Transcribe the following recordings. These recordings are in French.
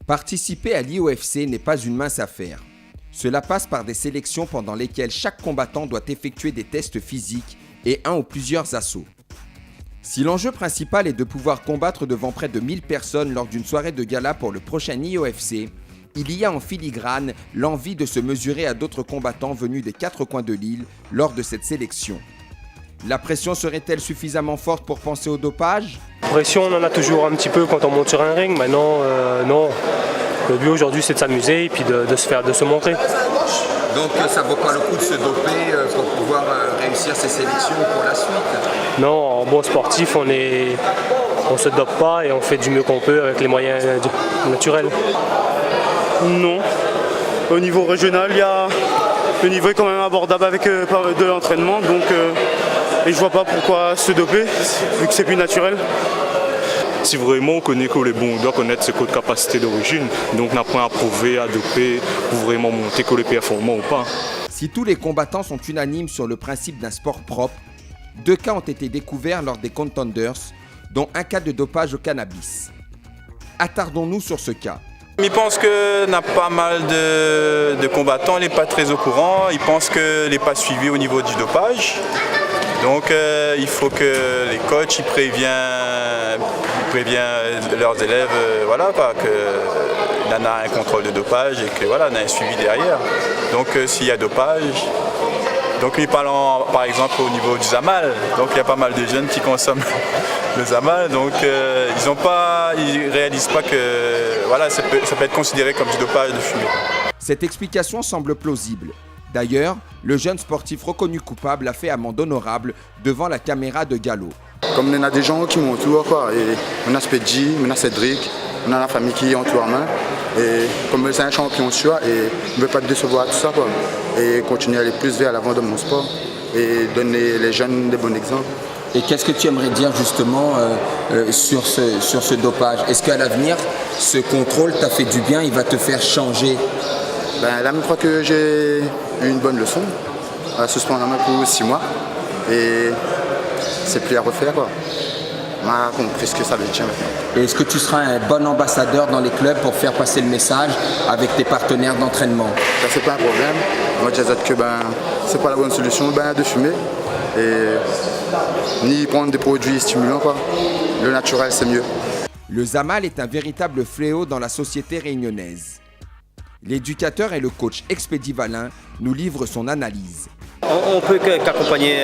Participer à l'IOFC n'est pas une mince affaire. Cela passe par des sélections pendant lesquelles chaque combattant doit effectuer des tests physiques et un ou plusieurs assauts. Si l'enjeu principal est de pouvoir combattre devant près de 1000 personnes lors d'une soirée de gala pour le prochain IOFC, il y a en filigrane l'envie de se mesurer à d'autres combattants venus des 4 coins de l'île lors de cette sélection. La pression serait-elle suffisamment forte pour penser au dopage ? Pression, on en a toujours un petit peu quand on monte sur un ring. Maintenant, non. Le but aujourd'hui, c'est de s'amuser et puis de se montrer. Donc ça vaut pas le coup de se doper pour pouvoir réussir ces sélections pour la suite ? Non, en bon sportif, on se dope pas et on fait du mieux qu'on peut avec les moyens naturels. Non. Au niveau régional, le niveau est quand même abordable avec de l'entraînement. Donc, et je vois pas pourquoi se doper, vu que c'est plus naturel. Si vraiment on connaît que les bons, on doit connaître ses codes de capacité d'origine. Donc on apprend à prouver, à doper, pour vraiment monter que les performants ou pas. Si tous les combattants sont unanimes sur le principe d'un sport propre, 2 cas ont été découverts lors des Contenders, dont un cas de dopage au cannabis. Attardons-nous sur ce cas. Il pense qu'il y a pas mal de combattants, il n'est pas très au courant, il pense qu'il n'est pas suivi au niveau du dopage. Donc il faut que les coachs ils préviennent leurs élèves qu'il y en a un contrôle de dopage et qu'il y a un suivi derrière. Donc s'il y a dopage, donc lui parlant par exemple au niveau du Zamal, donc il y a pas mal de jeunes qui consomment le Zamal, donc ils réalisent pas que ça peut être considéré comme du dopage de fumer. Cette explication semble plausible. D'ailleurs, le jeune sportif reconnu coupable a fait amende honorable devant la caméra de Gallo. Comme on a des gens qui m'entourent, et on a Spedji, on a Cédric, on a la famille qui entoure main. Et comme c'est un champion sûr, et on ne veut pas décevoir tout ça, et continuer à aller plus vers l'avant de mon sport et donner les jeunes des bons exemples. Et qu'est-ce que tu aimerais dire justement sur ce dopage ? Est-ce qu'à l'avenir, ce contrôle t'a fait du bien, il va te faire changer ? Là, je crois que j'ai eu une bonne leçon à suspendre la main pour 6 mois et c'est plus à refaire. On a compris ce que ça veut dire maintenant. Et est-ce que tu seras un bon ambassadeur dans les clubs pour faire passer le message avec tes partenaires d'entraînement ? Ça, c'est pas un problème. On va dire que c'est pas la bonne solution de fumer et ni prendre des produits stimulants. Le naturel, c'est mieux. Le Zamal est un véritable fléau dans la société réunionnaise. L'éducateur et le coach Expédie Valin nous livrent son analyse. On ne peut qu'accompagner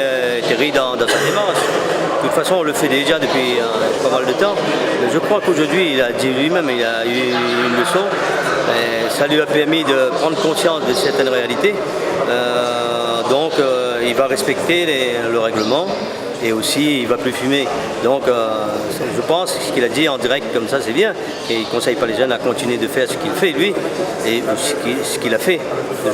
Thierry dans sa démarche. De toute façon, on le fait déjà depuis pas mal de temps. Mais je crois qu'aujourd'hui, il a dit lui-même, il a eu une leçon. Et ça lui a permis de prendre conscience de certaines réalités. Donc, il va respecter le règlement. Et aussi, il ne va plus fumer. Donc, je pense que ce qu'il a dit en direct comme ça, c'est bien. Et il ne conseille pas les jeunes à continuer de faire ce qu'il fait, lui, et ce qu'il a fait.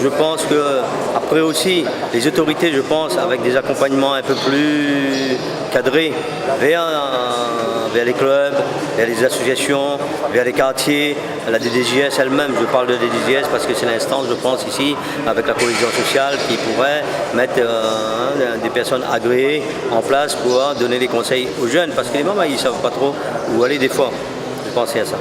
Je pense qu'après aussi, les autorités, je pense, avec des accompagnements un peu plus cadrés vers les clubs, vers les associations, vers les quartiers, la DDJS elle-même, je parle de DDJS parce que c'est l'instance, je pense, ici, avec la cohésion sociale, qui pourrait mettre des personnes agréées en place pour donner des conseils aux jeunes, parce que les mamans, ils ne savent pas trop où aller des fois. Je pensais à ça.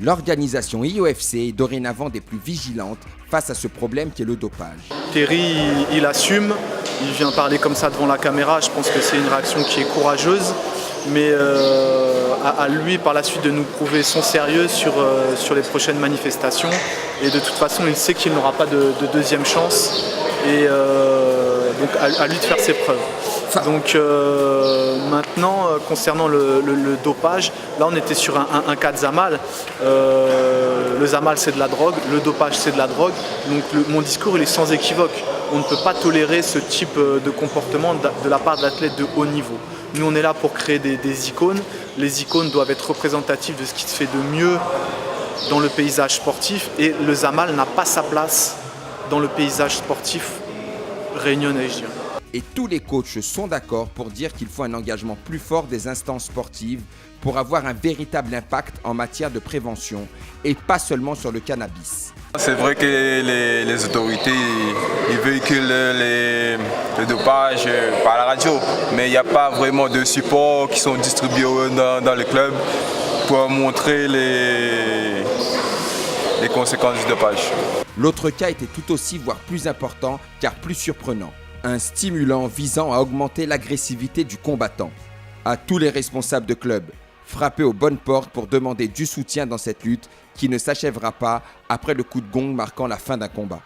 L'organisation IOFC est dorénavant des plus vigilantes face à ce problème qui est le dopage. Terry, il assume, il vient parler comme ça devant la caméra, je pense que c'est une réaction qui est courageuse, mais à lui par la suite de nous prouver son sérieux sur les prochaines manifestations. Et de toute façon, il sait qu'il n'aura pas de deuxième chance, et donc à lui de faire ses preuves. Donc maintenant, concernant le dopage, là on était sur un cas de Zamal. Le Zamal c'est de la drogue, le dopage c'est de la drogue. Donc mon discours il est sans équivoque. On ne peut pas tolérer ce type de comportement de la part d'athlètes de haut niveau. Nous on est là pour créer des icônes. Les icônes doivent être représentatives de ce qui se fait de mieux dans le paysage sportif. Et le Zamal n'a pas sa place dans le paysage sportif réunionnais, je dirais. Et tous les coachs sont d'accord pour dire qu'il faut un engagement plus fort des instances sportives pour avoir un véritable impact en matière de prévention et pas seulement sur le cannabis. C'est vrai que les autorités ils véhiculent le dopage par la radio, mais il n'y a pas vraiment de supports qui sont distribués dans les clubs pour montrer conséquences du dopage. L'autre cas était tout aussi, voire plus important, car plus surprenant. Un stimulant visant à augmenter l'agressivité du combattant. À tous les responsables de club, frappez aux bonnes portes pour demander du soutien dans cette lutte qui ne s'achèvera pas après le coup de gong marquant la fin d'un combat.